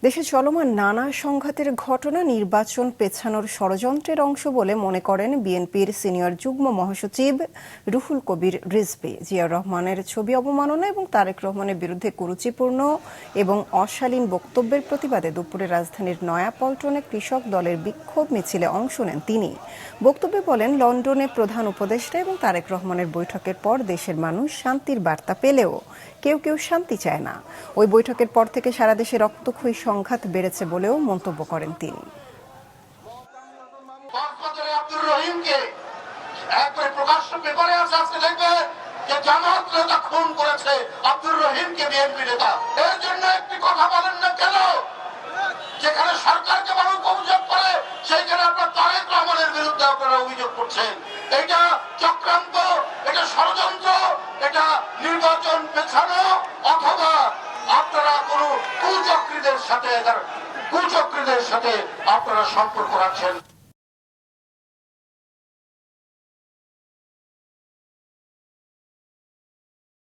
দেশে চলমান নানা সংঘাতের ঘটনা নির্বাচন পেছানোর ষড়যন্ত্রের অংশ বলে মনে করেন বিএনপির সিনিয়র যুগ্ম মহাসচিব রুহুল কবির রিজভী। জিয়াউর রহমানের ছবি অবমাননা এবং তারেক রহমানের বিরুদ্ধে কুরুচিপূর্ণ এবং অশালীন বক্তব্যের প্রতিবাদে দুপুরে রাজধানীর নয়াপল্টনে কৃষক দলের বিক্ষোভ মিছিলে অংশ নেন তিনি। বক্তব্যে বলেন, লন্ডনে প্রধান উপদেষ্টা এবং তারেক রহমানের বৈঠকের পর দেশের মানুষ শান্তির বার্তা পেলেও কেউ কেউ শান্তি চায় না। ওই বৈঠকের পর থেকে সারা দেশে রক্তক্ষয়ী সংঘাত বেড়েছে বলেও মন্তব্য করেন তিনি। খুন করেছে আব্দুর রহিমকে বিএনপি নেতা, এর জন্য একটি কথা বলেন না কেন? যেখানে সরকারকে মানুষ অভিযোগ করে সেইখানে আপনার তারেক রহমানের বিরুদ্ধে আপনারা অভিযোগ করছেন। এটা চক্রান্ত, এটা ষড়যন্ত্র, এটা নির্বাচন পেছানো, অথবা আপনারা কোনো কুচক্রীদের সাথে আপনারা সম্পর্ক রাখছেন।